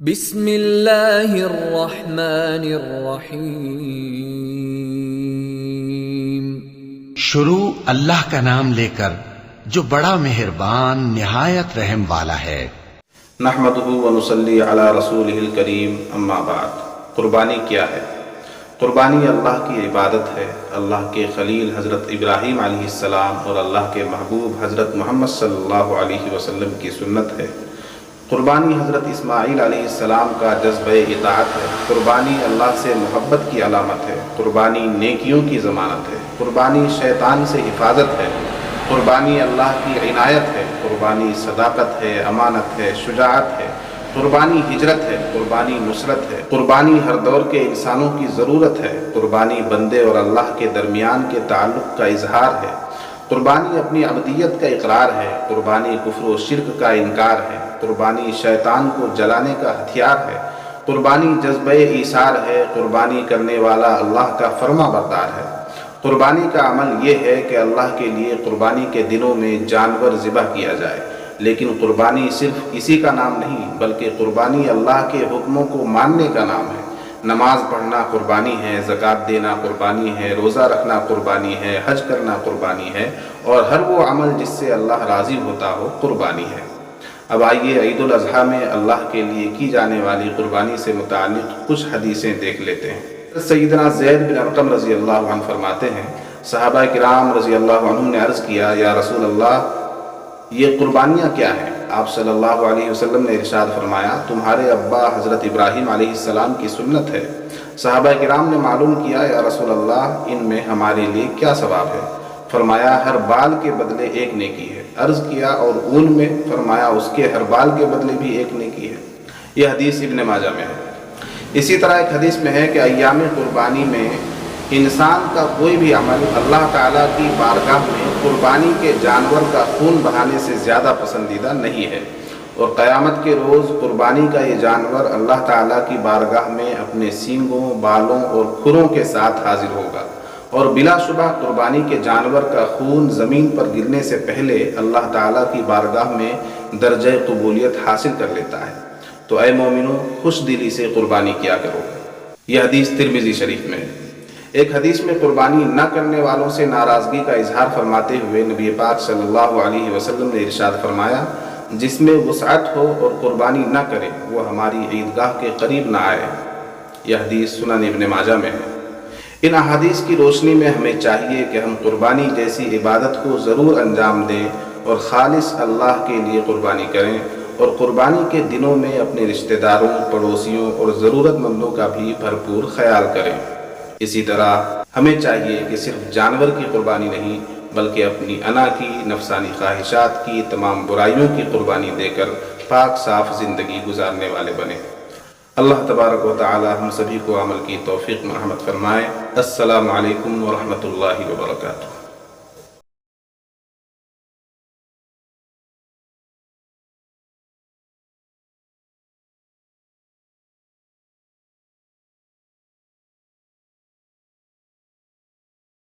بسم اللہ الرحمن الرحیم۔ شروع اللہ کا نام لے کر جو بڑا مہربان نہایت رحم والا ہے۔ نحمدہ ونصلی علی رسولہ الکریم، اما بعد۔ قربانی کیا ہے؟ قربانی اللہ کی عبادت ہے۔ اللہ کے خلیل حضرت ابراہیم علیہ السلام اور اللہ کے محبوب حضرت محمد صلی اللہ علیہ وسلم کی سنت ہے۔ قربانی حضرت اسماعیل علیہ السلام کا جذبہ اطاعت ہے۔ قربانی اللہ سے محبت کی علامت ہے۔ قربانی نیکیوں کی ضمانت ہے۔ قربانی شیطان سے حفاظت ہے۔ قربانی اللہ کی عنایت ہے۔ قربانی صداقت ہے، امانت ہے، شجاعت ہے۔ قربانی ہجرت ہے۔ قربانی نصرت ہے۔ قربانی ہر دور کے انسانوں کی ضرورت ہے۔ قربانی بندے اور اللہ کے درمیان کے تعلق کا اظہار ہے۔ قربانی اپنی عبدیت کا اقرار ہے۔ قربانی کفر و شرک کا انکار ہے۔ قربانی شیطان کو جلانے کا ہتھیار ہے۔ قربانی جذبہ ایثار ہے۔ قربانی کرنے والا اللہ کا فرما بردار ہے۔ قربانی کا عمل یہ ہے کہ اللہ کے لیے قربانی کے دنوں میں جانور ذبح کیا جائے، لیکن قربانی صرف کسی کا نام نہیں، بلکہ قربانی اللہ کے حکموں کو ماننے کا نام ہے۔ نماز پڑھنا قربانی ہے، زکوٰۃ دینا قربانی ہے، روزہ رکھنا قربانی ہے، حج کرنا قربانی ہے، اور ہر وہ عمل جس سے اللہ راضی ہوتا ہو قربانی ہے۔ اب آئیے عید الاضحیٰ میں اللہ کے لیے کی جانے والی قربانی سے متعلق کچھ حدیثیں دیکھ لیتے ہیں۔ سیدنا زید بن ارقم رضی اللہ عنہ فرماتے ہیں، صحابہ کرام رضی اللہ عنہم نے عرض کیا، یا رسول اللہ، یہ قربانیاں کیا ہیں؟ آپ صلی اللہ علیہ وسلم نے ارشاد فرمایا، تمہارے ابا حضرت ابراہیم علیہ السلام کی سنت ہے۔ صحابہ کرام نے معلوم کیا، یا رسول اللہ، ان میں ہمارے لیے کیا ثواب ہے؟ فرمایا، ہر بال کے بدلے ایک نیکی ہے۔ عرض کیا، اور اون میں؟ فرمایا، اس کے ہر بال کے بدلے بھی ایک نیکی ہے۔ یہ حدیث ابن ماجہ میں ہے۔ اسی طرح ایک حدیث میں ہے کہ ایام قربانی میں انسان کا کوئی بھی عمل اللہ تعالیٰ کی بارگاہ میں قربانی کے جانور کا خون بہانے سے زیادہ پسندیدہ نہیں ہے، اور قیامت کے روز قربانی کا یہ جانور اللہ تعالیٰ کی بارگاہ میں اپنے سینگوں، بالوں اور کھروں کے ساتھ حاضر ہوگا، اور بلا شبہ قربانی کے جانور کا خون زمین پر گرنے سے پہلے اللہ تعالیٰ کی بارگاہ میں درجہ قبولیت حاصل کر لیتا ہے۔ تو اے مومنو، خوش دلی سے قربانی کیا کرو۔ یہ حدیث ترمذی شریف میں ہے۔ ایک حدیث میں قربانی نہ کرنے والوں سے ناراضگی کا اظہار فرماتے ہوئے نبی پاک صلی اللہ علیہ وسلم نے ارشاد فرمایا، جس میں وسعت ہو اور قربانی نہ کرے وہ ہماری عیدگاہ کے قریب نہ آئے۔ یہ حدیث سنن ابن ماجہ میں ہے۔ ان احادیث کی روشنی میں ہمیں چاہیے کہ ہم قربانی جیسی عبادت کو ضرور انجام دیں اور خالص اللہ کے لیے قربانی کریں، اور قربانی کے دنوں میں اپنے رشتہ داروں، پڑوسیوں اور ضرورت مندوں کا بھی بھرپور خیال کریں۔ اسی طرح ہمیں چاہیے کہ صرف جانور کی قربانی نہیں، بلکہ اپنی انا کی، نفسانی خواہشات کی، تمام برائیوں کی قربانی دے کر پاک صاف زندگی گزارنے والے بنیں۔ اللہ تبارک و تعالی ہم سبھی کو عمل کی توفیق مرحمت فرمائے۔ السلام علیکم ورحمۃ اللہ وبرکاتہ۔